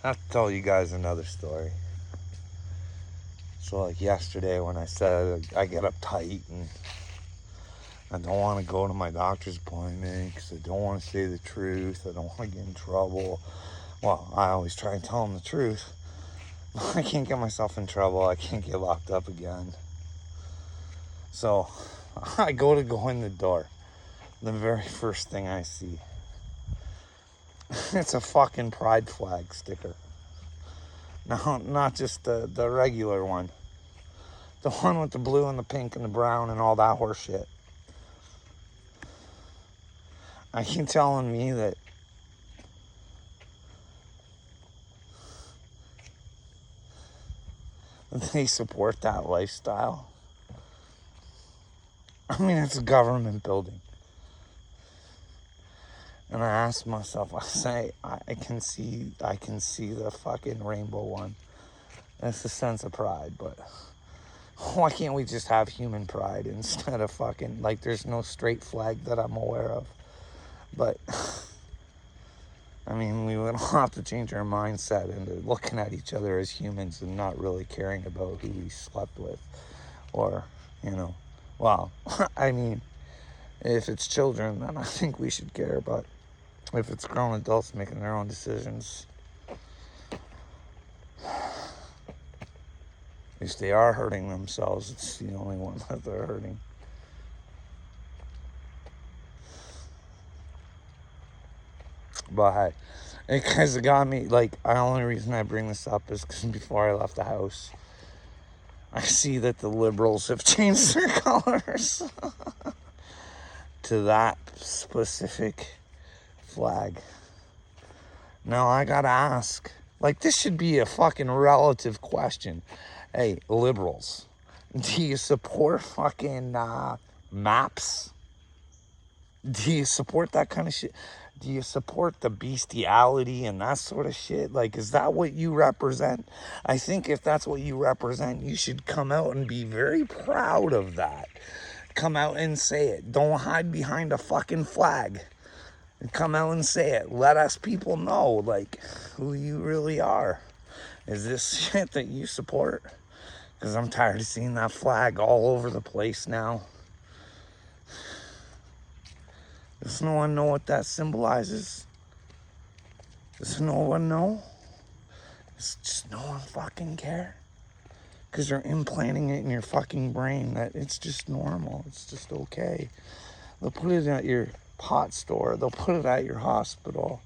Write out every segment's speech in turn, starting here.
I have to tell you guys another story. So, like yesterday, when I said I get uptight and I don't want to go to my doctor's appointment because I don't want to say the truth, I don't want to get in trouble. Well, I always try and tell them the truth. I can't get myself in trouble, I can't get locked up again. So, I go in the door. The very first thing I see, it's a fucking pride flag sticker. No, not just the regular one. The one with the blue and the pink and the brown and all that horse shit. Are you telling me that they support that lifestyle? I mean, it's a government building. And I ask myself, I say, I can see the fucking rainbow one. It's a sense of pride, but why can't we just have human pride instead of fucking, like, there's no straight flag that I'm aware of. But, I mean, we would all have to change our mindset into looking at each other as humans and not really caring about who we slept with. Or, well, I mean, if it's children, then I think we should care, but if it's grown adults making their own decisions, if they are hurting themselves, it's the only one that they're hurting. But hey, it kind of got me, like, the only reason I bring this up is because before I left the house, I see that the liberals have changed their colors to that specific flag. Now I gotta ask, like, this should be a fucking relative question. Hey, liberals, do you support fucking maps? Do you support that kind of shit? Do you support the bestiality and that sort of shit? Like, is that what you represent? I think if that's what you represent, you should come out and be very proud of that. Come out and say it. Don't hide behind a fucking flag. Come out and say it. Let us people know, like, who you really are. Is this shit that you support? Because I'm tired of seeing that flag all over the place now. Does no one know what that symbolizes? Does no one know? Does just no one fucking care? Because they're implanting it in your fucking brain that it's just normal. It's just okay. They'll put it at your pot store. They'll put it at your hospital.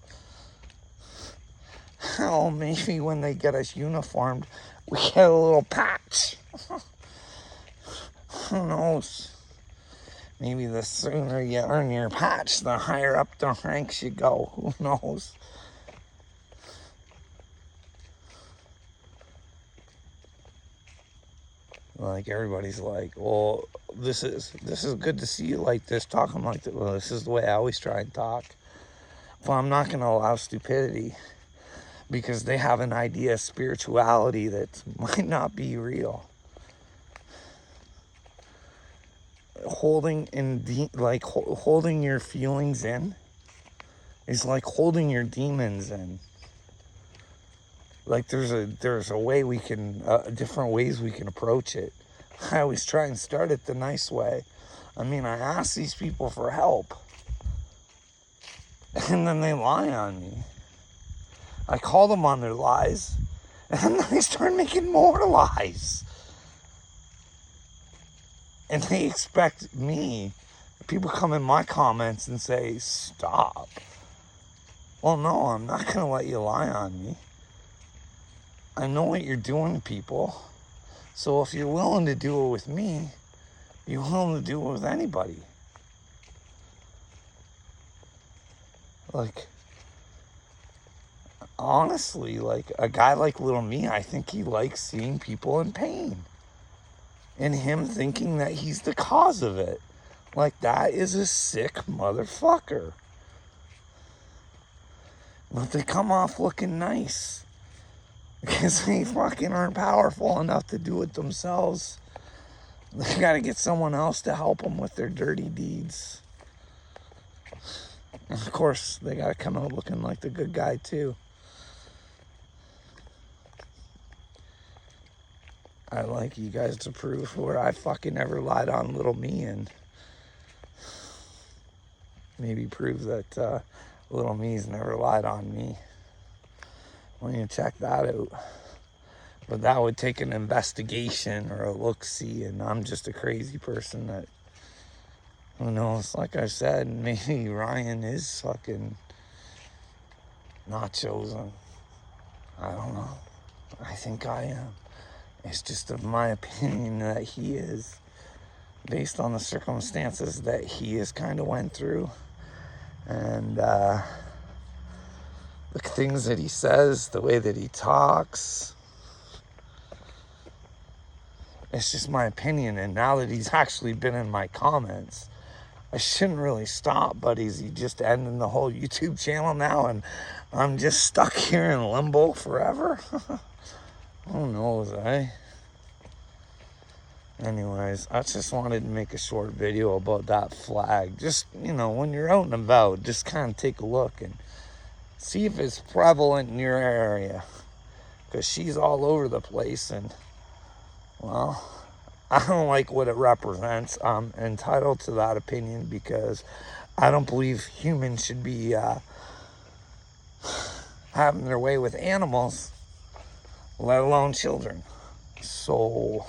Hell, maybe when they get us uniformed, we get a little patch. Who knows? Maybe the sooner you earn your patch, the higher up the ranks you go. Who knows? Like, everybody's like, well, this is good to see you like this, talking like that. Well, this is the way I always try and talk. Well, I'm not going to allow stupidity because they have an idea of spirituality that might not be real. Holding holding your feelings in is like holding your demons in. Like, there's a way we can, different ways we can approach it. I always try and start it the nice way. I mean, I ask these people for help, and then they lie on me. I call them on their lies, and then they start making more lies. And they expect me, people come in my comments and say, stop. Well, no, I'm not going to let you lie on me. I know what you're doing to people. So if you're willing to do it with me, you're willing to do it with anybody. Like, honestly, like, a guy like Little Me, I think he likes seeing people in pain. And him thinking that he's the cause of it. Like, that is a sick motherfucker. But they come off looking nice. Because they fucking aren't powerful enough to do it themselves. They gotta get someone else to help them with their dirty deeds. And of course, they gotta come out looking like the good guy too. I'd like you guys to prove where I fucking never lied on little me, and maybe prove that little me's never lied on me. When you check that out. But that would take an investigation or a look-see, and I'm just a crazy person that, who knows, like I said, maybe Ryan is fucking not chosen. I don't know. I think I am. It's just of my opinion that he is, based on the circumstances that he has kind of went through, and the things that he says, the way that he talks. It's just my opinion, and now that he's actually been in my comments, I shouldn't really stop, but is he just ending the whole YouTube channel now, and I'm just stuck here in limbo forever? Who knows, eh? Anyways, I just wanted to make a short video about that flag. Just, you know, when you're out and about, just kind of take a look and see if it's prevalent in your area. Because she's all over the place, and, well, I don't like what it represents. I'm entitled to that opinion because I don't believe humans should be having their way with animals, let alone children. So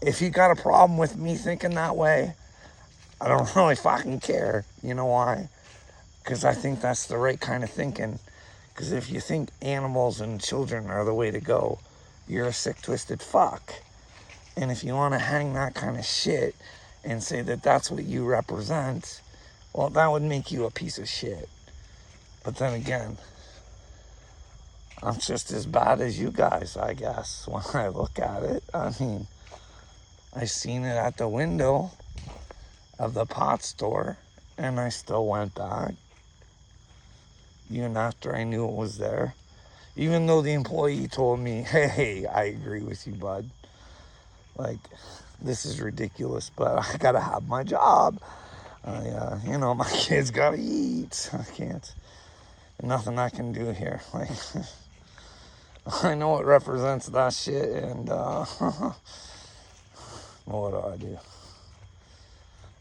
if you got a problem with me thinking that way, I don't really fucking care. You know why? Because I think that's the right kind of thinking. Because if you think animals and children are the way to go, you're a sick, twisted fuck. And if you want to hang that kind of shit and say that that's what you represent, well, that would make you a piece of shit. But then again, I'm just as bad as you guys, I guess, when I look at it. I mean, I seen it at the window of the pot store, and I still went back, even after I knew it was there. Even though the employee told me, hey, I agree with you, bud. Like, this is ridiculous, but I gotta have my job. You know, my kids gotta eat. I can't, nothing I can do here. Like, I know it represents that shit, and what do I do?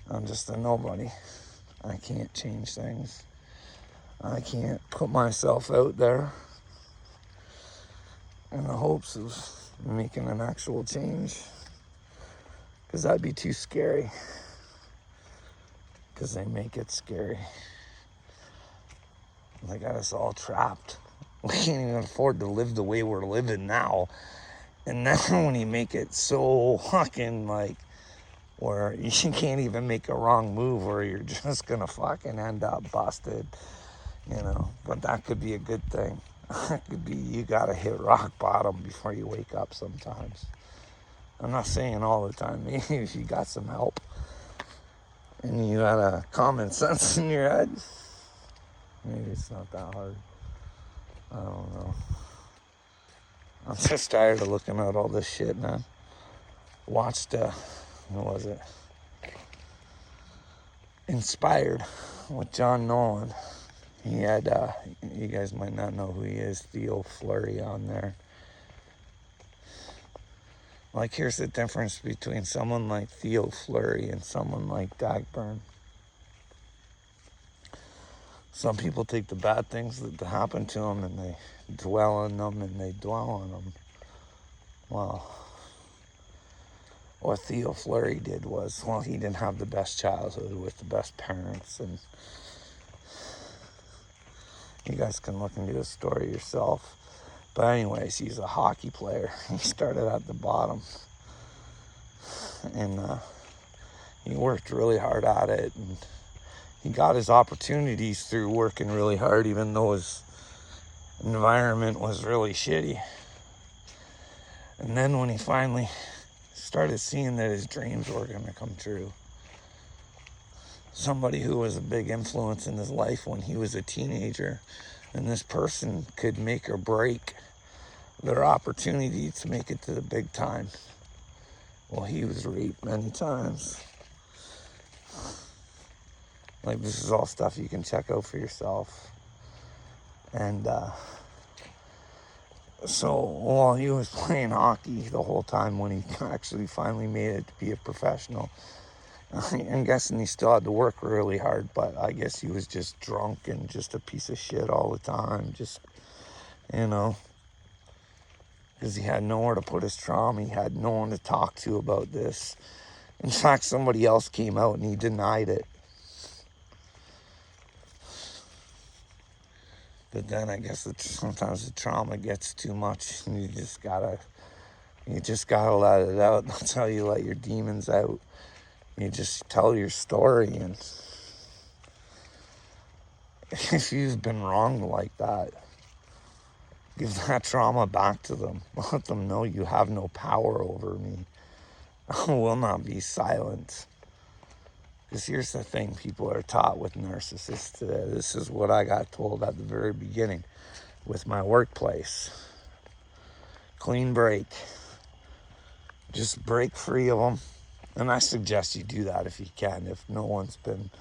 I'm just a nobody. I can't change things. I can't put myself out there in the hopes of making an actual change, because that'd be too scary. Because they make it scary. They got us all trapped. We can't even afford to live the way we're living now. And then when you make it so fucking like, where you can't even make a wrong move, or you're just gonna fucking end up busted, you know. But that could be a good thing. That could be, you gotta hit rock bottom before you wake up sometimes. I'm not saying all the time. Maybe if you got some help and you got a common sense in your head, maybe it's not that hard. I don't know. I'm just tired of looking at all this shit, man. Watched, what was it? Inspired with John Nolan. He had, you guys might not know who he is, Theo Fleury on there. Like, here's the difference between someone like Theo Fleury and someone like Dagburn. Some people take the bad things that happen to them and they dwell on them and they dwell on them. Well, what Theo Fleury did was, well, he didn't have the best childhood with the best parents, and you guys can look into his story yourself. But anyways, he's a hockey player. He started at the bottom, and he worked really hard at it, and he got his opportunities through working really hard, even though his environment was really shitty. And then when he finally started seeing that his dreams were going to come true, somebody who was a big influence in his life when he was a teenager, and this person could make or break their opportunity to make it to the big time. Well, he was raped many times. Like, this is all stuff you can check out for yourself. And So while he was playing hockey the whole time, when he actually finally made it to be a professional, I'm guessing he still had to work really hard, but I guess he was just drunk and just a piece of shit all the time. Just, you know, because he had nowhere to put his trauma. He had no one to talk to about this. In fact, somebody else came out and he denied it. But then I guess sometimes the trauma gets too much and you just gotta let it out. That's how you let your demons out. You just tell your story, and if you've been wronged like that, give that trauma back to them. Let them know you have no power over me. I will not be silent. Because here's the thing people are taught with narcissists today. This is what I got told at the very beginning with my workplace. Clean break. Just break free of them. And I suggest you do that if you can, if no one's been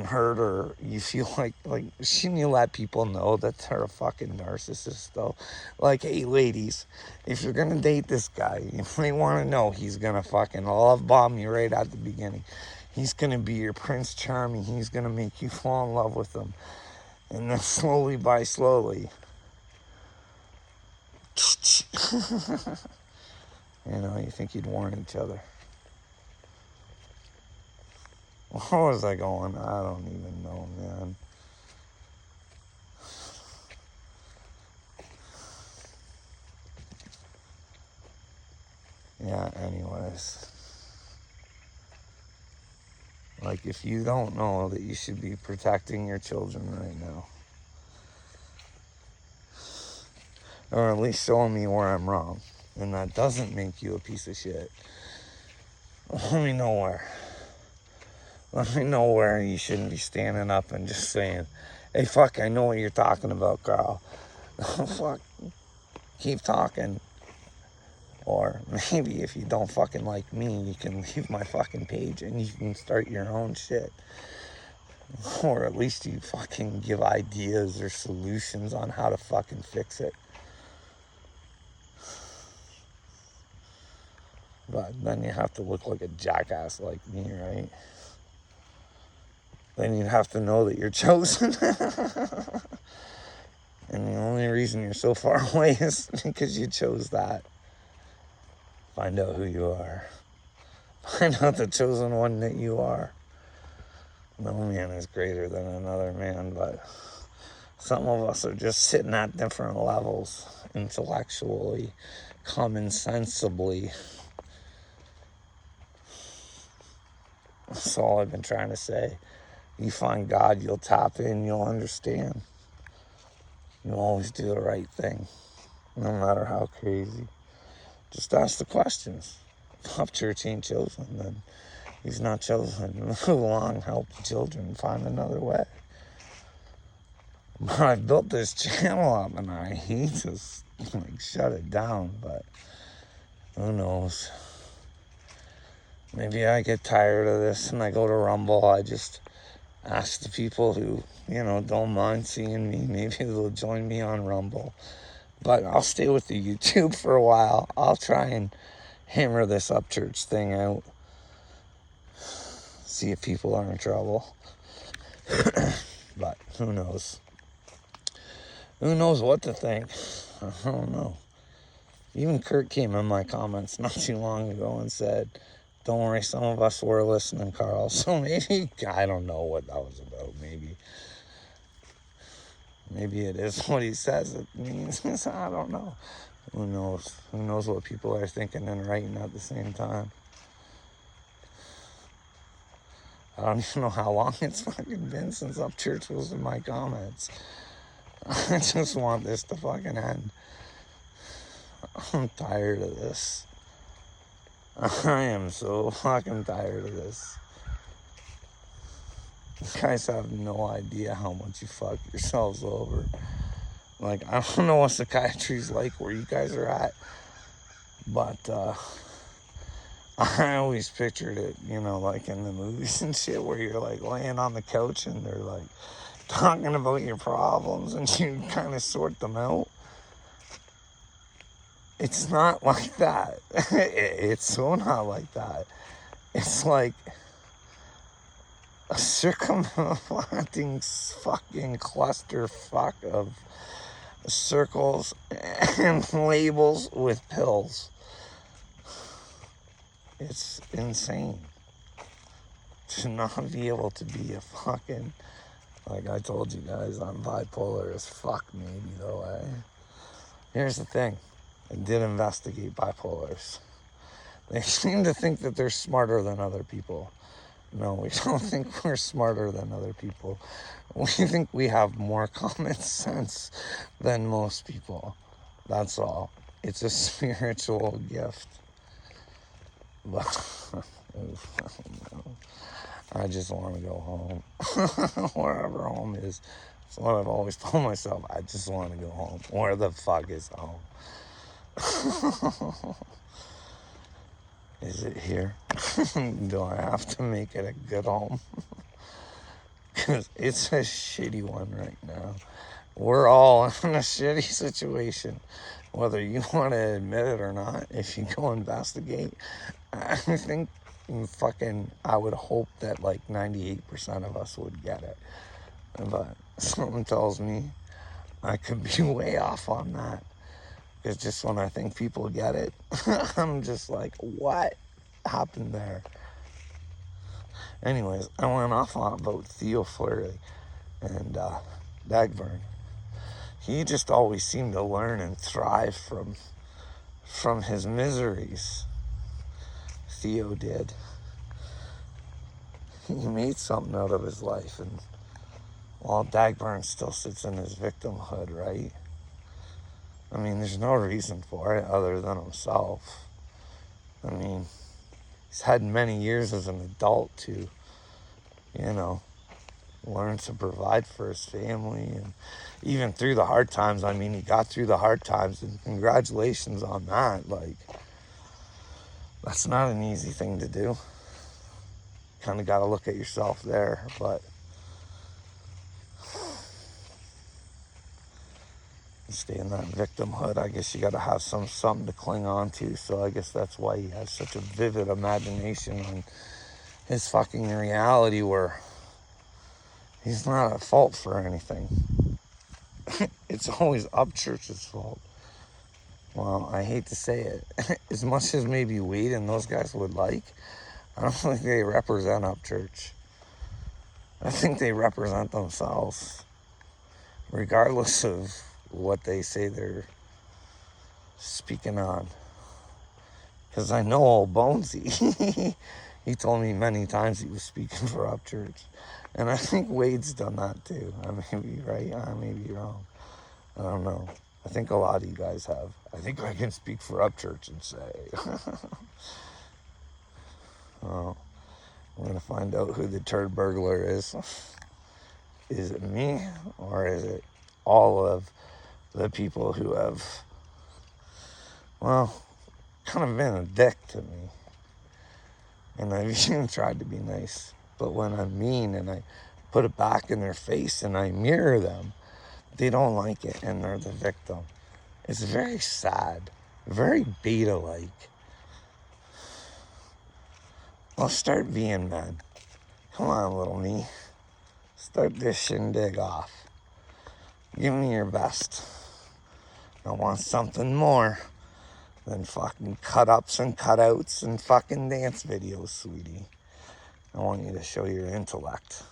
hurt, or you feel like shouldn't you let people know that they're a fucking narcissist though? Like, hey ladies, if you're gonna date this guy, you might want to know he's gonna fucking love bomb you right at the beginning. He's gonna be your Prince Charming. He's gonna make you fall in love with him, and then slowly by slowly, you think you'd warn each other. Where was I going? I don't even know, man. Yeah, anyways. Like, if you don't know that you should be protecting your children right now, or at least showing me where I'm wrong, and that doesn't make you a piece of shit, let me know where. Let me know where you shouldn't be standing up and just saying, hey, fuck, I know what you're talking about, Carl. Fuck, keep talking. Or maybe if you don't fucking like me, you can leave my fucking page and you can start your own shit. Or at least you fucking give ideas or solutions on how to fucking fix it. But then you have to look like a jackass like me, right? Then you'd have to know that you're chosen. And the only reason you're so far away is because you chose that. Find out who you are. Find out the chosen one that you are. No man is greater than another man, but some of us are just sitting at different levels, intellectually, common sensibly. That's all I've been trying to say. You find God, you'll tap in, you'll understand. You'll always do the right thing, no matter how crazy. Just ask the questions. If Upchurch ain't chosen, then he's not chosen. Move along, help the children find another way. But I've built this channel up and I hate to shut it down, but who knows? Maybe I get tired of this and I go to Rumble. I just ask the people who, don't mind seeing me. Maybe they'll join me on Rumble. But I'll stay with the YouTube for a while. I'll try and hammer this Upchurch thing out. See if people are in trouble. But who knows? Who knows what to think? I don't know. Even Kurt came in my comments not too long ago and said, don't worry, some of us were listening, Carl. So maybe, I don't know what that was about. Maybe it is what he says it means. I don't know. Who knows? Who knows what people are thinking and writing at the same time? I don't even know how long it's fucking been since Upchurch was in my comments. I just want this to fucking end. I'm tired of this. I am so fucking tired of this. You guys have no idea how much you fuck yourselves over. Like, I don't know what psychiatry's like where you guys are at, but I always pictured it, like in the movies and shit, where you're like laying on the couch and they're like talking about your problems and you kind of sort them out. It's not like that. It's so not like that. It's like a circumventing fucking clusterfuck of circles and labels with pills. It's insane to not be able to be a fucking, like I told you guys, I'm bipolar as fuck maybe though, eh? Here's the thing, I did investigate bipolars. They seem to think that they're smarter than other people. No, we don't think we're smarter than other people. We think we have more common sense than most people. That's all. It's a spiritual gift. But I just want to go home. Wherever home is. That's what I've always told myself. I just want to go home. Where the fuck is home? Is it here? Do I have to make it a good home? Because it's a shitty one right now. We're all in a shitty situation. Whether you want to admit it or not, if you go investigate, I think I would hope that like 98% of us would get it. But something tells me I could be way off on that. It's just when I think people get it, I'm just like, what happened there? Anyways, I went off on about Theo Fleury and Dagburn. He just always seemed to learn and thrive from his miseries. Theo did. He made something out of his life, and while Dagburn still sits in his victimhood, right? I mean, there's no reason for it other than himself. I mean, he's had many years as an adult to, learn to provide for his family. And even through the hard times, I mean, he got through the hard times, and congratulations on that. Like, that's not an easy thing to do. Kind of got to look at yourself there, but stay in that victimhood. I guess you got to have something to cling on to. So I guess that's why he has such a vivid imagination on his fucking reality, where he's not at fault for anything. It's always Upchurch's fault. Well, I hate to say it. As much as maybe Wade and those guys would like, I don't think they represent Upchurch. I think they represent themselves, regardless of what they say they're speaking on. Because I know old Bonesy. He told me many times he was speaking for Upchurch. And I think Wade's done that too. I may be right, I may be wrong. I don't know. I think a lot of you guys have. I think I can speak for Upchurch and say. Well, we're going to find out who the turd burglar is. Is it me, or is it all of the people who have, well, kind of been a dick to me? And I've even tried to be nice. But when I'm mean and I put it back in their face and I mirror them, they don't like it and they're the victim. It's very sad, very beta-like. Well, start being men. Come on, little me. Start this shindig off. Give me your best. I want something more than fucking cut-ups and cutouts and fucking dance videos, sweetie. I want you to show your intellect.